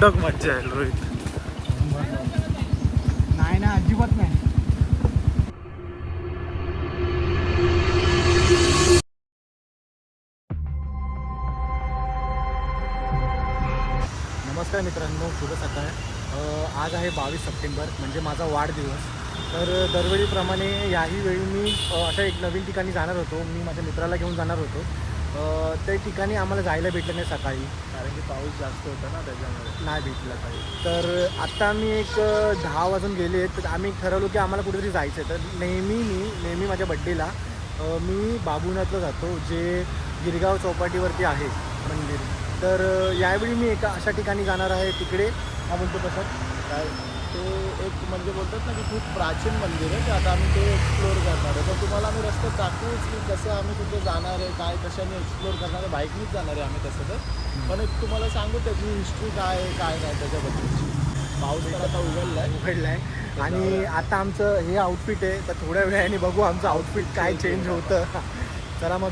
कडक मज्जा आहे रोहित. नाही ना, अजिबात नाही. नमस्कार मित्रांनो, शुभ सकाळ. आज आहे 22 सप्टेंबर, म्हणजे माझा वाढदिवस. तर दरवेळीप्रमाणे याही वेळी मी अशा एक नवीन ठिकाणी जाणार होतो. मी माझ्या मित्राला घेऊन जाणार होतो. त्या ठिकाणी आम्हाला जायला भेटलं नाही सकाळी, कारण की पाऊस जास्त होता ना, त्याच्यामुळे नाही भेटलं काही. तर आत्ता आम्ही एक 10 वाजून गेले. तर आम्ही ठरवलो की आम्हाला कुठेतरी जायचं आहे. तर नेहमी माझ्या बड्डेला मी बाबूनाथला जातो, जे गिरगाव चौपाटीवरती आहे मंदिर. तर यावेळी मी एका अशा ठिकाणी जाणार आहे. तिकडे हा बोलतो कसं काय ते एक म्हणजे बोलतात ना की खूप प्राचीन मंदिर आहे, ते आता आम्ही ते एक्सप्लोअर करणार आहे. तर तुम्हाला आम्ही रस्ते दाखवूच की कसं आम्ही तिथे जाणार आहे, काय कशाने एक्सप्लोअर करणार आहे. बाईकनीच जाणार आहे आम्ही तसं तर. पण एक तुम्हाला सांगू त्याची हिस्ट्री काय आहे काय नाही त्याच्याबद्दलची. पाऊस तर आता उघडला आहे आणि आता आमचं हे आउटफिट आहे. तर थोड्या वेळाने बघू आमचं आउटफिट काय चेंज होतं. चला मग.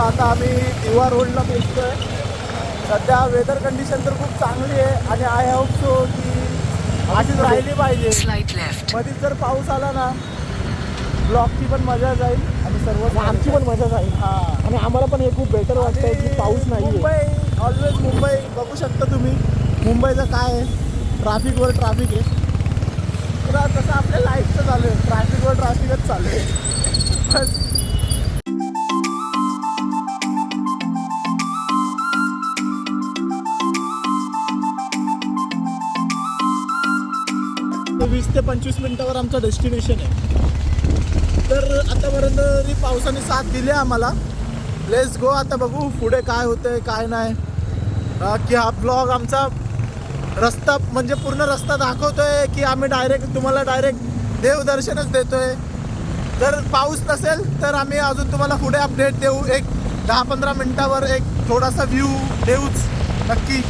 आता आम्ही दिवा रोडला पोहोचतोय. सध्या वेदर कंडिशन तर खूप चांगली आहे आणि आय होप सो की अशीच राहिली पाहिजे. मध्येच जर पाऊस आला ना, ब्लॉगची पण मजा जाईल आणि सर्व आमची पण मजा जाईल. हां, आणि आम्हाला पण हे खूप बेटर वाटतंय की पाऊस नाही. मुंबई ऑलवेज मुंबई बघू शकता तुम्ही. मुंबईचं काय आहे, ट्रॅफिकवर ट्रॅफिक आहे. तर तसं आपल्या लाईफचं चालू आहे, ट्रॅफिकवर ट्रॅफिकच चालू आहे. बस तर 20 ते 25 मिनिटावर आमचं डेस्टिनेशन आहे. तर आतापर्यंत तरी पावसाने साथ दिली आम्हाला. Let's go. आता बघू पुढे काय होतंय काय नाही. की हा ब्लॉग आमचा रस्ता म्हणजे पूर्ण रस्ता दाखवतोय की आम्ही तुम्हाला डायरेक्ट देवदर्शनच देतोय. जर पाऊस नसेल तर आम्ही अजून तुम्हाला पुढे अपडेट देऊ. एक 10-15 मिनिटावर एक थोडासा व्ह्यू देऊच नक्की.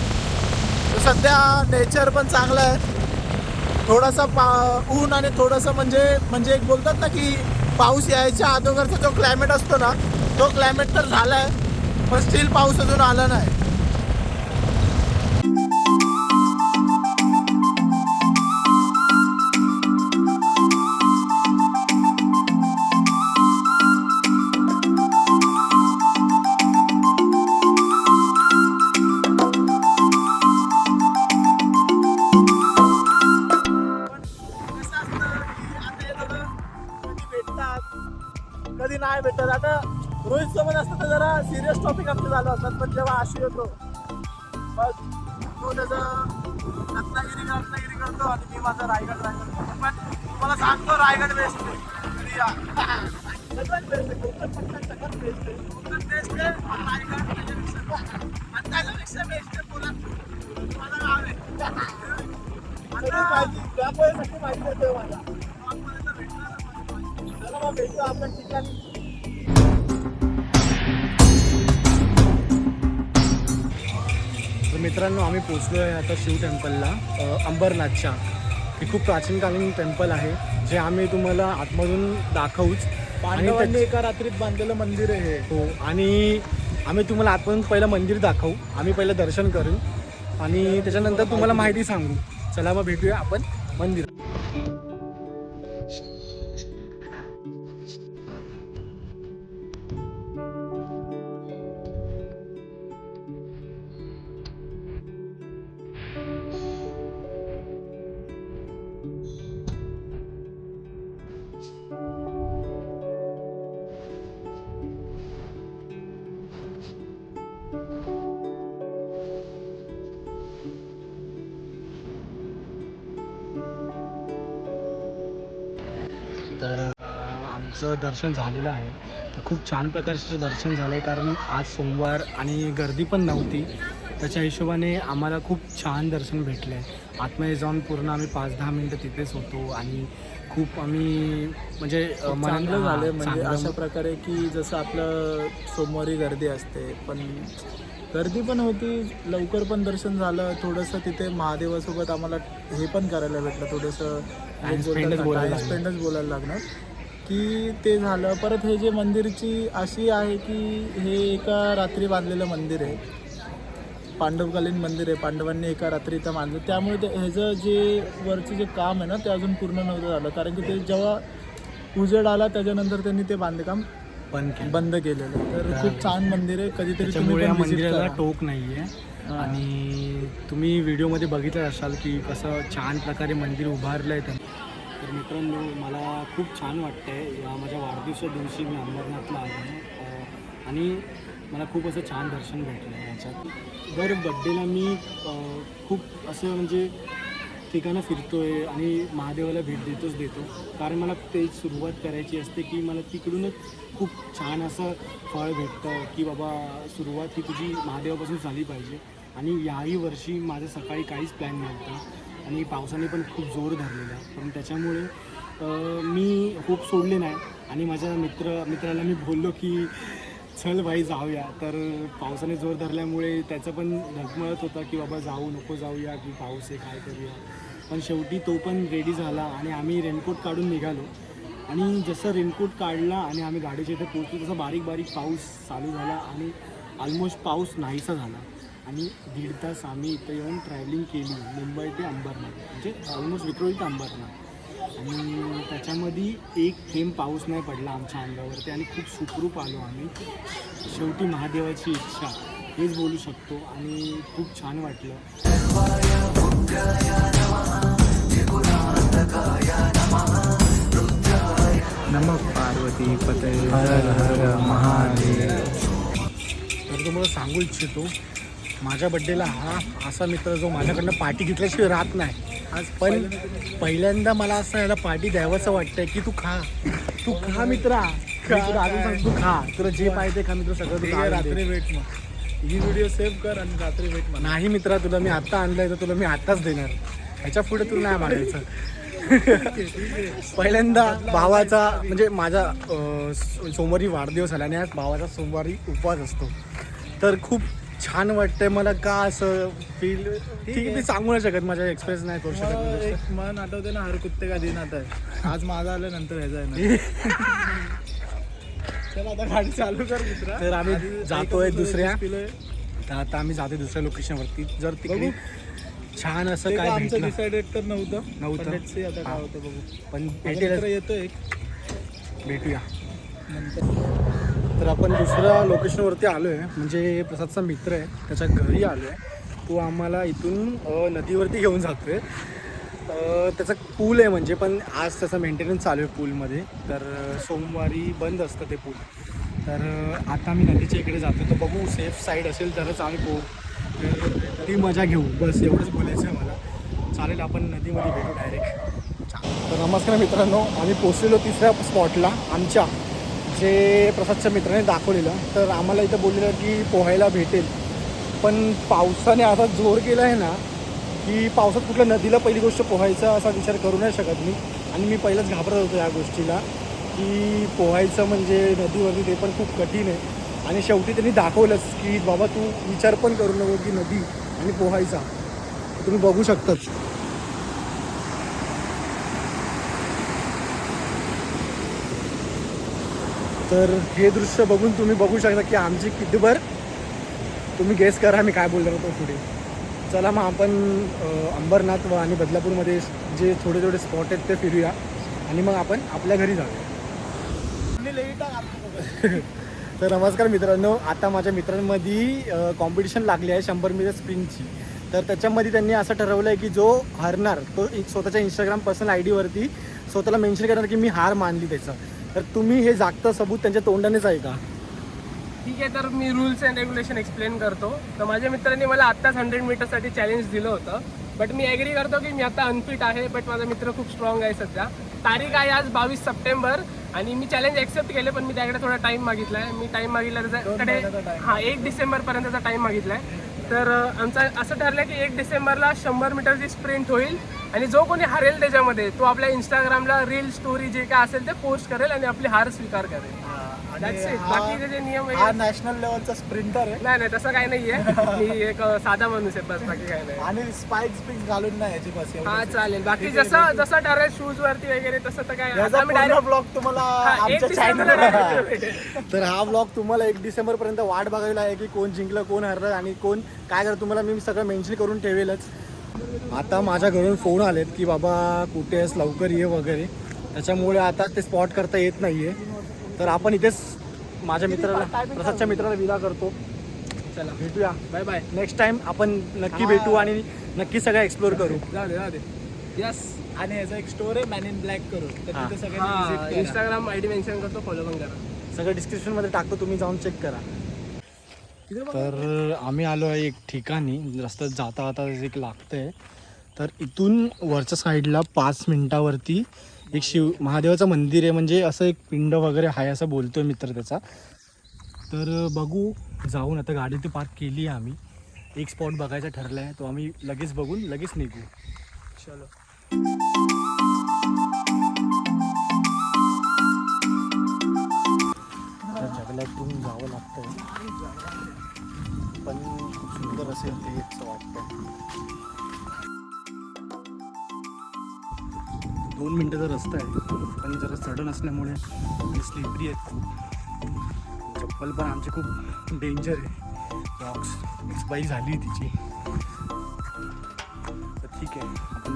सध्या नेचर पण चांगलं आहे. थोडासा ऊन आणि थोडंसं म्हणजे एक बोलतात ना की पाऊस यायच्या अगोदरचा जो क्लायमेट असतो ना, तो क्लायमेट तर झाला आहे, पण स्टील पाऊस अजून आला नाही. कधी नाही भेटत. आता रोहित सोबत असतं तर जरा सिरियस टॉपिक आमचं चालू असतात, पण जेव्हा आशी येतो मग तो त्याचं रत्नागिरी करतो आणि मी माझा रायगड करतो. पण तुम्हाला सांगतो रायगड बेस्ट आहे. सगळ्यात बेस्ट आहे. सगळ्यात बेस्ट आहे. बेस्ट आहे रायगड. त्याच्यापेक्षा बेस्ट आहे पोलादपूर. माझं गाव आहे. त्यामुळे माहिती येतोय माझा. भेटू आपण ठिकाणी. तर मित्रांनो, आम्ही पोचलो आहे आता शिव टेम्पलला, अंबरनाथच्या. हे खूप प्राचीनकालीन टेम्पल आहे, जे आम्ही तुम्हाला आतमधून दाखवूच. पांडवांनी एका रात्रीत बांधलेलं मंदिर आहे हे. हो, आणि आम्ही तुम्हाला आतमधून पहिलं मंदिर दाखवू. आम्ही पहिलं दर्शन करू आणि त्याच्यानंतर तुम्हाला माहिती सांगू. चला मग भेटूया आपण मंदिर. तर आमचं दर्शन झालेलं आहे. तर खूप छान प्रकारचं दर्शन झालं आहे, कारण आज सोमवार आणि गर्दी पण नव्हती. त्याच्या हिशोबाने आम्हाला खूप छान दर्शन भेटलं आहे. आतमध्ये जाऊन पूर्ण आम्ही 5-10 मिनटं तिथेच होतो आणि खूप आम्ही म्हणजे चांगलं झालं. म्हणजे अशा प्रकारे की जसं आपलं सोमवारी गर्दी असते, पण गर्दी पण होती, लवकर पण दर्शन झालं. थोडंसं तिथे महादेवासोबत आम्हाला हे पण करायला भेटलं, थोडंसं Time spendच बोलायला टाइम स्पेंडच बोलायला लागणार की ते झालं. परत हे जे मंदिरची अशी आहे की हे एका रात्री बांधलेलं मंदिर आहे, पांडवकालीन मंदिर आहे. पांडवांनी एका रात्री इथं बांधलं, त्यामुळे ते ह्याचं जे वरचं जे काम आहे ना ते अजून पूर्ण नव्हतं झालं. कारण की ते जेव्हा उजेड आला त्याच्यानंतर त्यांनी ते बांधकाम बंद केलेलं. तर खूप छान मंदिर आहे, कधीतरी तुम्ही त्याच्यामुळे या पण visit मंदिराला करा. टोक नाही आहे. आणि तुम्ही व्हिडिओमध्ये बघितलं असाल की कसं छान प्रकारे मंदिर उभारलं आहे त्यांनी. तर मित्रांनो, मला खूप छान वाटतं आहे. या माझ्या वाढदिवसा दिवशी मी अंबरनाथला आलो आणि मला खूप असं छान दर्शन भेटलं आहे याच्यात. दर बड्डेला मी खूप असं म्हणजे ठिकाणं फिरतो आहे आणि महादेवाला भेट देतो. कारण मला ते सुरुवात करायची असते की मला तिकडूनच खूप छान असं फळ भेटतं की बाबा सुरुवात ही तुझी महादेवापासून झाली पाहिजे. आणि याही वर्षी माझं सकाळी काहीच प्लॅन नव्हतं आणि पावसाने पण खूप जोर धरलेला, पण त्याच्यामुळे मी होप सोडले नाही. आणि माझ्या मित्राला मी बोललो की चल भाई जाऊया. तर पावसाने जोर धरल्यामुळे त्याचं पण ढगमळत होता की बाबा जाऊ नको जाऊया की पाऊस आहे काय करूया. पण शेवटी तो पण रेडी झाला आणि आम्ही रेनकोट काढून निघालो. आणि जसं रेनकोट काढला आणि आम्ही गाडीच्या इथे पोहोचलो तसं बारीक बारीक पाऊस चालू झाला आणि ऑलमोस्ट पाऊस नाहीसा झाला. आणि 1.5 तास आम्ही इथं येऊन ट्रॅव्हलिंग केली मुंबई ते अंबरनाथ, म्हणजे ऑलमोस्ट विक्रोळी ते अंबरनाथ. आणि त्याच्यामध्ये एक थेंब पाऊस नाही पडला आमच्या अंगावरती आणि खूप सुखरूप आलो आम्ही. शेवटी महादेवाची इच्छा हेच बोलू शकतो आणि खूप छान वाटलं. नमः पार्वती पते हर हर महादेव. तर तुम्हाला सांगू इच्छितो, माझ्या बड्डेला हा असा मित्र जो माझ्याकडनं पार्टी घेतल्याशिवाय राहत नाही. आज पण पहिल्यांदा मला असं याला पार्टी द्यावंसं वाटतंय की तू खा मित्रा. मी तुला अजून सांगतो, तू खा, तुला जे पाहिजे खा मित्र, सगळं तू खा. रात्री भेट मग, ही व्हिडिओ सेव्ह कर आणि रात्री भेट मला. नाही मित्रा, तुला मी आत्ता आणलंय तर तुला मी आत्ताच देणार. ह्याच्या पुढे तुला नाही मागायचं. पहिल्यांदा भावाचा म्हणजे माझा सोमवारी वाढदिवस आला आणि आज भावाचा सोमवारी उपवास असतो. तर खूप छान वाटतंय मला. का असं फील ठीक मी सांगू नाही शकत, माझ्या एक्सप्रेस नाही करू शकत. एक मन आठवते ना, हर कुत्ते का दिन आता है. आज माझा आलं, नंतर ह्याचा आहे ना. चल आता गाडी चालू कर मित्रा. तर आम्ही जातोय दुसऱ्या, पिलोय. तर आता आम्ही जातोय दुसऱ्या लोकेशनवरती. जर तिकडे छान असं काय आमचं भेटलं डिसाइडेड तर नव्हतं. नव्हतं. पण let's see आता काय होतं बघू. पण मित्र येतो एक भेटूया. नंतर. तर आपण दुसऱ्या लोकेशनवरती आलो आहे, म्हणजे प्रसादचा मित्र आहे त्याच्या घरी आलो आहे. तो आम्हाला इथून नदीवरती घेऊन जातो आहे. त्याचा पूल आहे म्हणजे, पण आज त्याचा मेंटेनन्स चालू आहे पूलमध्ये. तर सोमवारी बंद असतं ते पूल. तर आता मी नदीच्या इकडे जातो, तर बघू सेफ साईड असेल तरच आम्ही तर ती मजा घेऊ, बस एवढंच बोलायचं आहे मला. चालेल, आपण नदीमध्ये भेटू डायरेक्ट. तर नमस्कार मित्रांनो, आम्ही पोचलेलो तिसऱ्या स्पॉटला आमच्या, जे प्रसादच्या मित्राने दाखवलेलं. तर आम्हाला इथं बोललेलं की पोहायला भेटेल, पण पावसाने आता जोर केला आहे ना की पावसात कुठल्या नदीला पहिली गोष्ट पोहायचा असा विचार करू नाही शकत मी. आणि मी पहिलंच घाबरत होतो या गोष्टीला की पोहायचं म्हणजे नदीवरती ते पण खूप कठीण आहे. आणि शेवटी त्यांनी दाखवलंच की बाबा तू विचार पण करू नको की नदी आणि पोहायचा. तुम्ही बघू शकताच. तर हे दृश्य बघून तुम्ही बघू शकता की आमची कितीभर, तुम्ही गेस करा मी काय बोलणार होतो पुढे. चला मग आपण अंबरनाथ व आणि बदलापूरमध्ये जे थोडे थोडे स्पॉट आहेत ते फिरूया आणि मग आपण आपल्या घरी जाऊया. तर नमस्कार मित्रांनो, आता माझ्या मित्रांमध्ये कॉम्पिटिशन लागली आहे 100 मीटर स्प्रिंटची. तर त्याच्यामध्ये त्यांनी असं ठरवलं आहे की जो हारणार तो एक स्वतःच्या इंस्टाग्राम पर्सनल आयडीवरती स्वतःला मेन्शन करणार की मी हार मानली त्याचा. तर तुम्ही हे जागतं सबूत त्यांच्या तोंडानेच आहे का? ठीक आहे, तर मी रूल्स अँड रेग्युलेशन एक्सप्लेन करतो. तर माझ्या मित्रांनी मला आत्ताच 100 मीटरसाठी चॅलेंज दिलं होतं, बट मी ॲग्री करतो की मी आता अनफिट आहे. बट माझा मित्र खूप स्ट्रॉंग आहे सध्या. तारीख आहे आज 22 सप्टेंबर आणि मी चॅलेंज ॲक्सेप्ट केले, पण मी त्याकडे थोडा टाईम मागितला आहे. मी टाईम मागितला त्याच्याकडे 1 डिसेंबरपर्यंतचा टाईम मागितला आहे. तर आमचं असं ठरलं की 1 डिसेंबरला 100 मीटरची स्प्रिंट होईल आणि जो कोणी हरेल त्याच्यामध्ये तो आपल्या इंस्टाग्रामला रील स्टोरी जे काय असेल ते पोस्ट करेल आणि आपली हार स्वीकार करेल. That's it. हा- बाकीचे जे नियम हा वगैरे नॅशनल लेवलचा स्प्रिंटर आहे नाही तसं काही नाहीये मी एक साधा माणूस आहे बस बाकी काही नाही आणि स्पाइक्स घालून नाही याची बस एवढं. हा चालेल बाकी जसं जसं ठरेल शूज वरती वगैरे तसं तर काय याचा आम्ही पूर्ण direct- ब्लॉग तुम्हाला हा, 1 आमच्या डिसेंबरला चॅनलवर direct भेटेल. तर हा ब्लॉग तुम्हाला 1 डिसेंबरपर्यंत वाट बघायला आहे की कोण जिंकलं कोण हरलं आणि कोण काय करत तुम्हाला मी सगळं मेन्शन करून ठेवेलच. आता माझ्या घरून फोन आलेत की बाबा कुठे आहेस लवकर ये वगैरे, त्याच्यामुळे आता ते स्पॉट करता येत नाही आहे. तर आपण इथेच माझ्या मित्राला प्रसादच्या मित्राला विदा करतो. चला भेटूया बाय बाय नेक्स्ट टाइम आपण नक्की भेटू आणि नक्की सगळं एक्सप्लोर करू. जाऊ दे यस आणि याचा एक स्टोर आहे मॅन इन ब्लॅक करून तर हा. तिथे सगळ्यांनी हा visit करा. इंस्टाग्राम आयडी मेन्शन करतो फॉलो पण करा. सगळं डिस्क्रिप्शनमध्ये टाकतो, तुम्ही जाऊन चेक करा. तर आम्ही आलो आहे एक ठिकाणी, रस्त्यात जाता जाता एक लागतंय. तर इथून वरच्या साईडला 5 मिनिटावरती एक महादेवाचं मंदिर आहे, म्हणजे असं एक पिंड वगैरे आहे असं बोलतोय मित्र त्याचा. तर बघू जाऊन, आता गाडी ते पार्क केली आहे आम्ही. एक स्पॉट बघायचा ठरला आहे, तो आम्ही लगेच बघून लगेच निघू. चलो तर जंगलातून जावं लागतंय, पण खूप सुंदर असेल ते असं वाटतं. 2 मिनटाचा रस्ता आहे, पण जरा सडन असल्यामुळे आणि स्लिपरी आहेत खूप. चप्पल पण आमची खूप डेंजर आहे, रॉक्स एक्सपाई झाली तिची. तर ठीक आहे आपण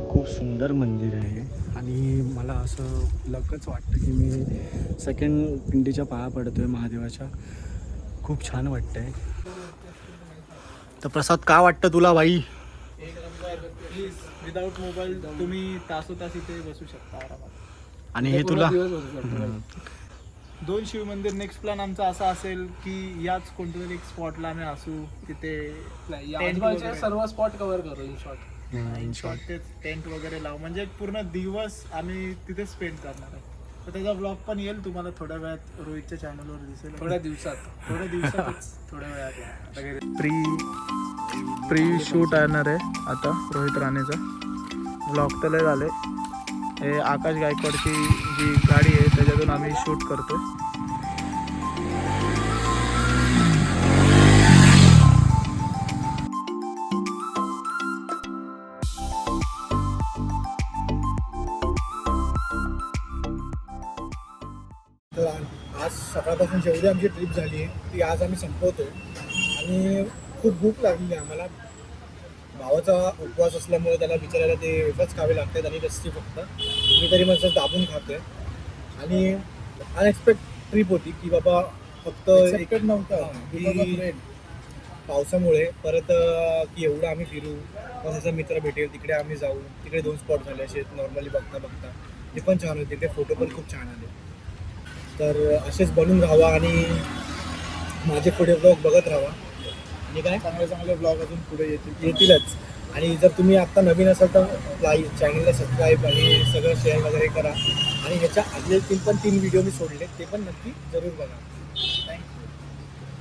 खूप सुंदर मंदिर आहे आणि मला असं लकच वाटतं की मी सेकंड पिंडीच्या पाया पडतोय महादेवाच्या. खूप छान वाटतंय. तर प्रसाद काय वाटतं तुला बाई? प्लीज विदाउट मोबाईल तुम्ही तासोतास इथे बसू शकता आरामात. आणि हे तुला दिवस बसू शकतो. 2 शिव मंदिर. नेक्स्ट प्लॅन आमचा असा असेल की याच कोणत्या तरी एक स्पॉटला आम्ही असू, तिथे नाही Tent आजूबाजूचे वगैरे. सर्व स्पॉट कव्हर करू इन शॉर्ट. इन शॉर्ट ते टेंट वगैरे लावू, म्हणजे एक पूर्ण दिवस आम्ही तिथे स्पेंड करणार आहे. तर त्याचा ब्लॉग पण येईल तुम्हाला थोड्या वेळात रोहितच्या चॅनलवर दिसेल. थोड्या दिवसात थोड्या दिवसातच थोड्या वेळात प्री शूट येणार आहे आता रोहित राणेचा. ब्लॉग तर लय झाले. हे आकाश गायकवाडची जी गाडी आहे त्याच्यातून आम्ही शूट करतोय. तर आज सकाळपासून जेवढी आमची ट्रिप झाली आहे ती आज आम्ही संपवतोय. आणि खूप भूक लागलेली आहे आम्हाला. भावाचा उपवास असल्यामुळे त्याला बिचारायला ते वेफर्स खावे लागतात आणि लस्सी फक्त. मी तरी माझं दाबून खातोय. आणि अनएक्सपेक्ट ट्रिप होती की बाबा फक्त Expected नव्हतं. की पावसामुळे परत की एवढं आम्ही फिरू, मग त्याचा मित्र भेटेल, तिकडे आम्ही जाऊ. तिकडे 2 स्पॉट झाले असे नॉर्मली बघता बघता. ते पण छान होते, ते फोटो पण खूप छान आले. तर असेच बनून राहावा आणि माझे पुढे ब्लॉग बघत राहावा. आणि काय चांगले चांगले ब्लॉग अजून पुढे येतीलच. आणि जर तुम्ही आत्ता नवीन असाल तर चॅनलला सबस्क्राईब आणि सगळं शेअर वगैरे करा. आणि ह्याच्या आधले 3 व्हिडिओ मी सोडले, ते पण नक्की जरूर बघा.